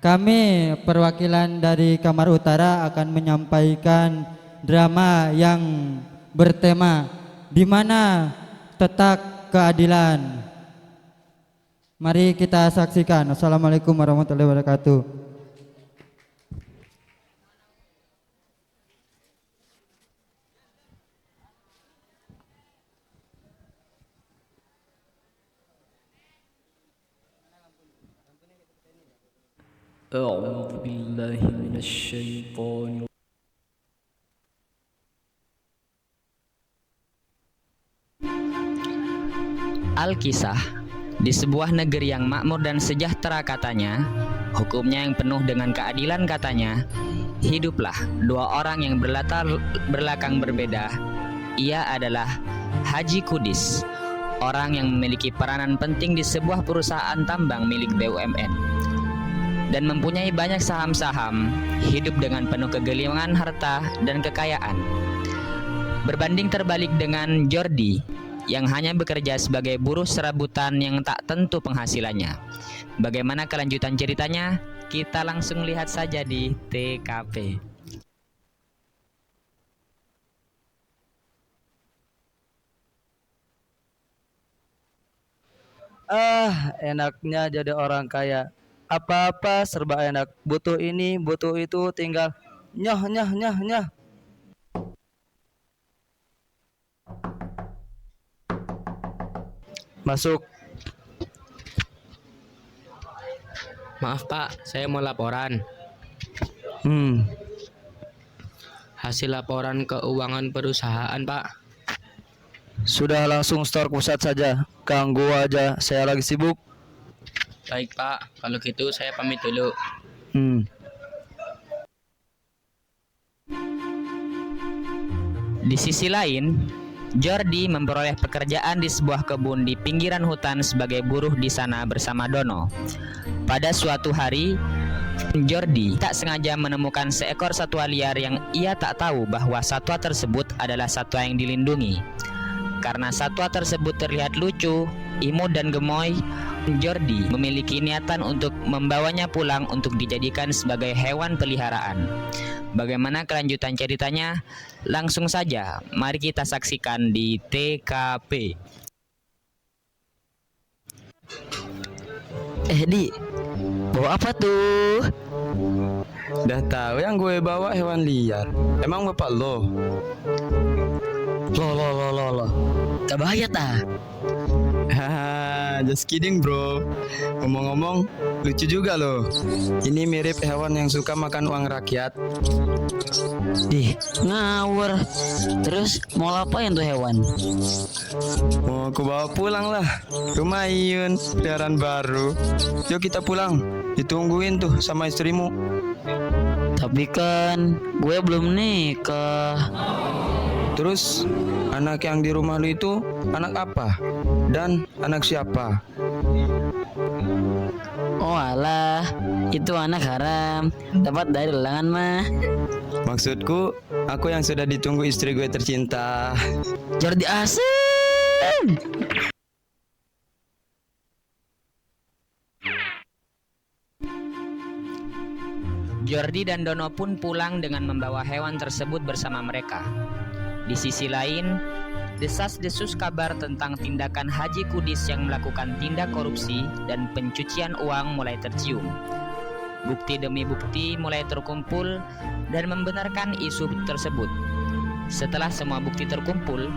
Kami perwakilan dari Kamar Utara akan menyampaikan drama yang bertema di mana Tetak Keadilan. Mari kita saksikan. Assalamualaikum warahmatullahi wabarakatuh. أعوذ بالله من الشيطان. Al-Kisah. Di sebuah negeri yang makmur dan sejahtera katanya, hukumnya yang penuh dengan keadilan katanya, hiduplah dua orang yang berlatar belakang berbeda. Ia adalah Haji Kudis, orang yang memiliki peranan penting di sebuah perusahaan tambang milik BUMN dan mempunyai banyak saham-saham, hidup dengan penuh kegelimangan harta dan kekayaan. Berbanding terbalik dengan Jordi yang hanya bekerja sebagai buruh serabutan yang tak tentu penghasilannya. Bagaimana kelanjutan ceritanya? Kita langsung lihat saja di TKP. Enaknya jadi orang kaya. Apa-apa serba enak. Butuh ini, butuh itu, tinggal nyoh nyoh nyoh nyoh. Masuk. Maaf Pak, saya mau laporan. Hmm, Hasil laporan keuangan perusahaan Pak. sudah langsung store pusat saja. Ganggu aja, saya lagi sibuk. Baik Pak, kalau gitu saya pamit dulu. Hmm. Di sisi lain, Jordi memperoleh pekerjaan di sebuah kebun di pinggiran hutan sebagai buruh di sana bersama Dono. Pada suatu hari, Jordi tak sengaja menemukan seekor satwa liar yang ia tak tahu bahwa satwa tersebut adalah satwa yang dilindungi. Karena satwa tersebut terlihat lucu, imut dan gemoy, Jordi memiliki niatan untuk membawanya pulang untuk dijadikan sebagai hewan peliharaan. Bagaimana kelanjutan ceritanya? Langsung saja, mari kita saksikan di TKP. Di, bawa apa tuh? Dah tahu yang gue bawa hewan liar. Emang bapak lo? Loh. Tak bahaya ta? Haha, just kidding bro. Ngomong-ngomong, lucu juga loh. Ini mirip hewan yang suka makan uang rakyat. Dih, ngawur. Terus mau apain tuh hewan? Mau aku bawa pulang lah. Lumayan, peliharaan baru. Yuk kita pulang. Ditungguin tuh sama istrimu. Tapi kan gue belum nikah. Terus, anak yang di rumah lu itu anak apa? Dan anak siapa? Oh alah, itu anak haram. Dapat dari lelangan mah. Maksudku, aku yang sudah ditunggu istri gue tercinta. Jordi asem. Jordi dan Dono pun pulang dengan membawa hewan tersebut bersama mereka. Di sisi lain, desas-desus kabar tentang tindakan Haji Kudis yang melakukan tindak korupsi dan pencucian uang mulai tercium. Bukti demi bukti mulai terkumpul dan membenarkan isu tersebut. Setelah semua bukti terkumpul,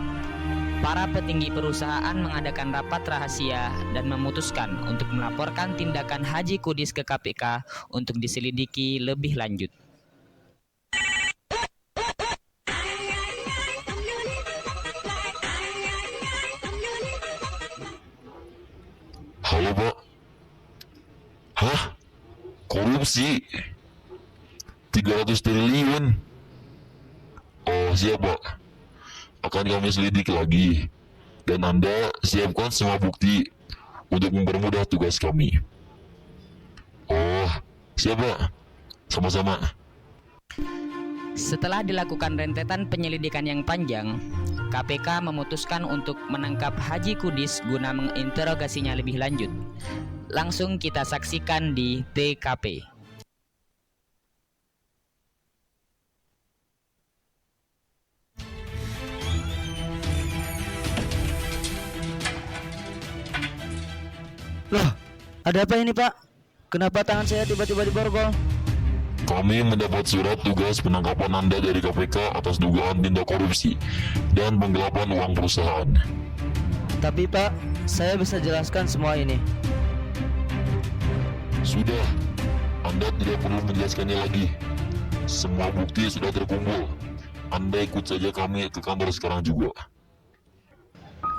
para petinggi perusahaan mengadakan rapat rahasia dan memutuskan untuk melaporkan tindakan Haji Kudis ke KPK untuk diselidiki lebih lanjut. Halo Pak. Hah? Korupsi 300 triliun. Oh siap Pak, akan kami selidiki lagi. Dan Anda siapkan semua bukti untuk mempermudah tugas kami. Oh siap Pak, sama-sama. Setelah dilakukan rentetan penyelidikan yang panjang, KPK memutuskan untuk menangkap Haji Kudis guna menginterogasinya lebih lanjut. Langsung kita saksikan di TKP. Loh, ada apa ini Pak? Kenapa tangan saya tiba-tiba diborgol? Kami mendapat surat tugas penangkapan Anda dari KPK atas dugaan tindak korupsi dan penggelapan uang perusahaan. Tapi Pak, saya bisa jelaskan semua ini. Sudah, Anda tidak perlu menjelaskannya lagi. Semua bukti sudah terkumpul. Anda ikut saja kami ke kantor sekarang juga.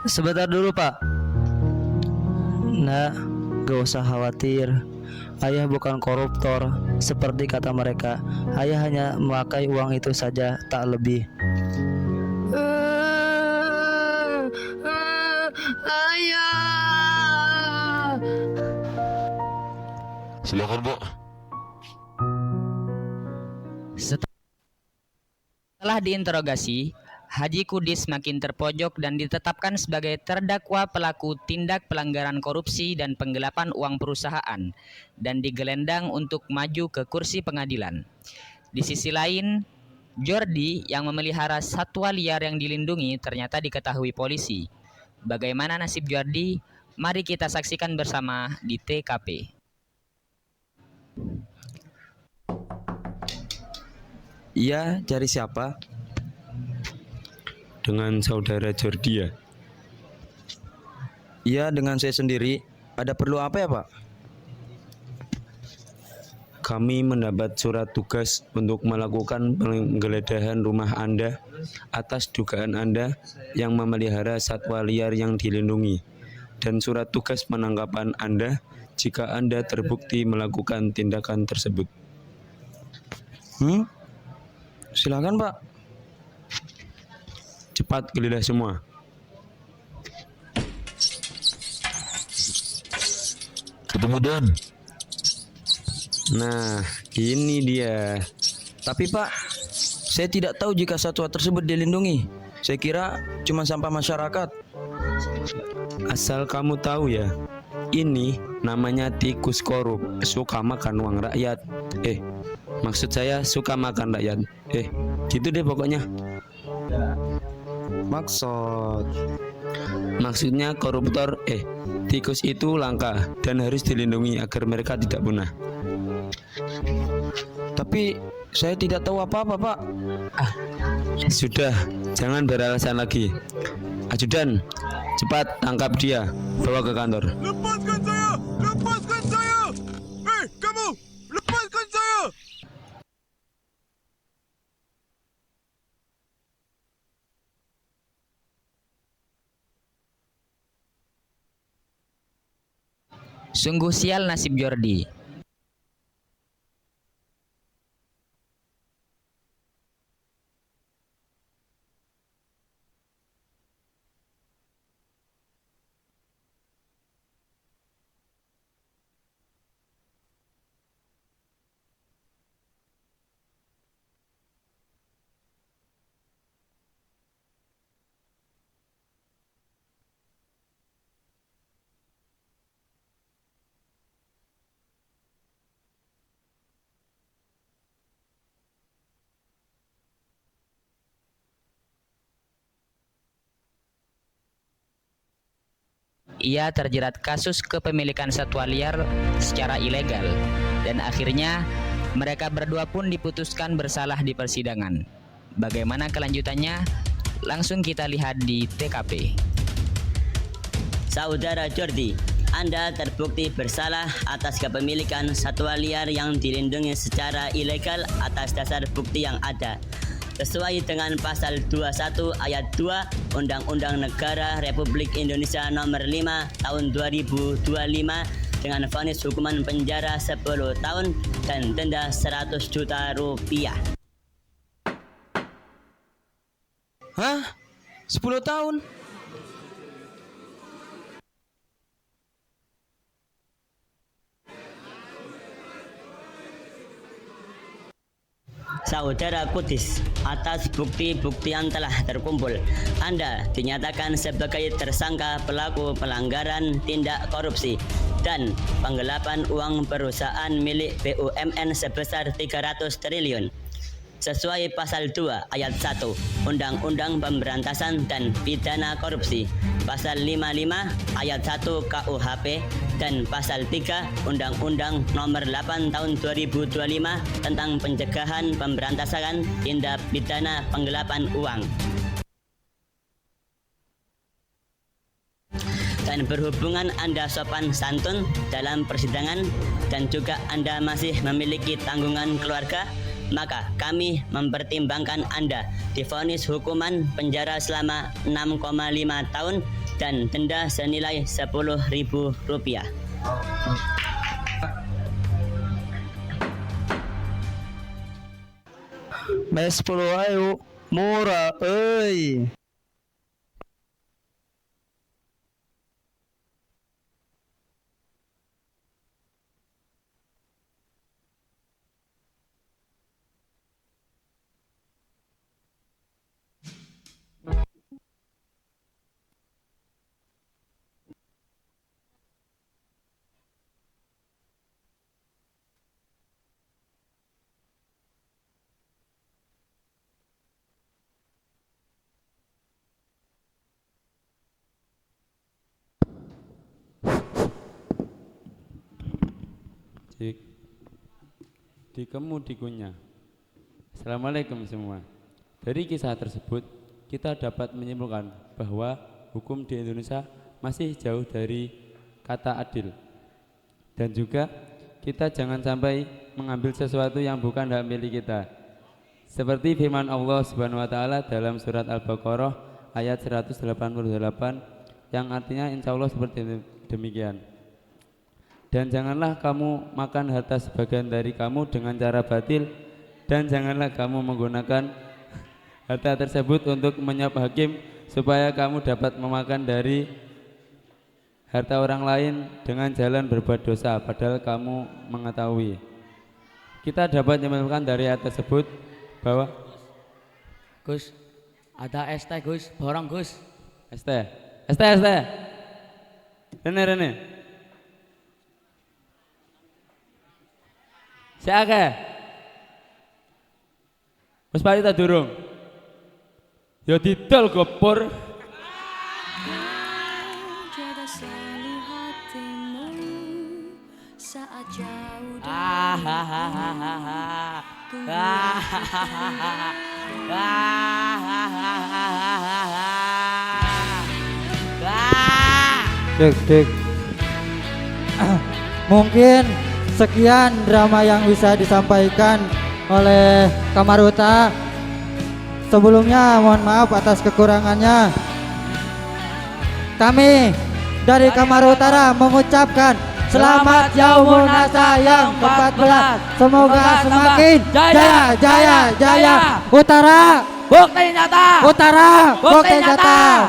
Sebentar dulu Pak. Nah, gak usah khawatir. Ayah bukan koruptor seperti kata mereka. Ayah hanya memakai uang itu saja, tak lebih. Ayah. Silakan, Pak. Setelah diinterogasi, Haji Kudis makin terpojok dan ditetapkan sebagai terdakwa pelaku tindak pelanggaran korupsi dan penggelapan uang perusahaan dan digelendang untuk maju ke kursi pengadilan. Di sisi lain, Jordi yang memelihara satwa liar yang dilindungi ternyata diketahui polisi. Bagaimana nasib Jordi? Mari kita saksikan bersama di TKP. Iya, cari siapa? Dengan saudara Jordi ya? Iya, dengan saya sendiri. Ada perlu apa ya, Pak? Kami mendapat surat tugas untuk melakukan penggeledahan rumah Anda atas dugaan Anda yang memelihara satwa liar yang dilindungi, dan surat tugas penangkapan Anda jika Anda terbukti melakukan tindakan tersebut. Silakan, Pak. Cepat geledah semua. Ketemu Dan. Nah, ini dia. Tapi, Pak, saya tidak tahu jika satwa tersebut dilindungi. Saya kira cuma sampah masyarakat. Asal kamu tahu ya, ini namanya tikus korup, suka makan uang rakyat. Maksud saya suka makan rakyat. Gitu deh pokoknya. Maksudnya koruptor, tikus itu langka dan harus dilindungi agar mereka tidak punah. Tapi saya tidak tahu apa-apa, Pak. Sudah, jangan beralasan lagi. Ajudan, cepat tangkap dia, bawa ke kantor. Lepaskan saya! Lepaskan saya! Kamu! Lepaskan saya! Sungguh sial nasib Jordi. Ia terjerat kasus kepemilikan satwa liar secara ilegal dan akhirnya mereka berdua pun diputuskan bersalah di persidangan. Bagaimana kelanjutannya? Langsung kita lihat di TKP. Saudara Jordi, Anda terbukti bersalah atas kepemilikan satwa liar yang dilindungi secara ilegal atas dasar bukti yang ada. Sesuai dengan pasal 21 ayat 2 Undang-Undang Negara Republik Indonesia Nomor 5 Tahun 2025 dengan vonis hukuman penjara 10 tahun dan denda 100 juta rupiah. Hah? 10 tahun? Saudara Kudis, atas bukti-bukti yang telah terkumpul, Anda dinyatakan sebagai tersangka pelaku pelanggaran tindak korupsi dan penggelapan uang perusahaan milik BUMN sebesar 300 triliun. Sesuai pasal 2 ayat 1 Undang-Undang Pemberantasan dan Pidana Korupsi Pasal 55 Ayat 1 KUHP dan Pasal 3 Undang-Undang Nomor 8 Tahun 2025 tentang pencegahan pemberantasan tindak pidana penggelapan uang. Dan berhubungan Anda sopan santun dalam persidangan dan juga Anda masih memiliki tanggungan keluarga, maka kami mempertimbangkan Anda divonis hukuman penjara selama 6,5 tahun dan denda senilai Rp10.000. Mes 10 ayo, murah euy. Dikemudikunya. Assalamualaikum semua. Dari kisah tersebut kita dapat menyimpulkan bahwa hukum di Indonesia masih jauh dari kata adil. Dan juga kita jangan sampai mengambil sesuatu yang bukan hak milik kita. Seperti firman Allah Subhanahu wa taala dalam surat Al-Baqarah ayat 188 yang artinya insya Allah seperti demikian. Dan janganlah kamu makan harta sebagian dari kamu dengan cara batil, dan janganlah kamu menggunakan harta tersebut untuk menyuap hakim supaya kamu dapat memakan dari harta orang lain dengan jalan berbuat dosa padahal kamu mengetahui. Kita dapat menyimpulkan dari ayat tersebut bahwa Gus, ada es teh Gus, borong Gus. Es teh. Rene. Siapa? Wes pati ta durung? Ya didol gopur. Jaga selalu hatimu saat jauh Dek. Mungkin sekian drama yang bisa disampaikan oleh Kamar Utara. Sebelumnya mohon maaf atas kekurangannya. Kami dari Kamar Utara mengucapkan selamat Yaumul Nasa yang ke-14. Semoga semakin jaya. Utara bukti nyata.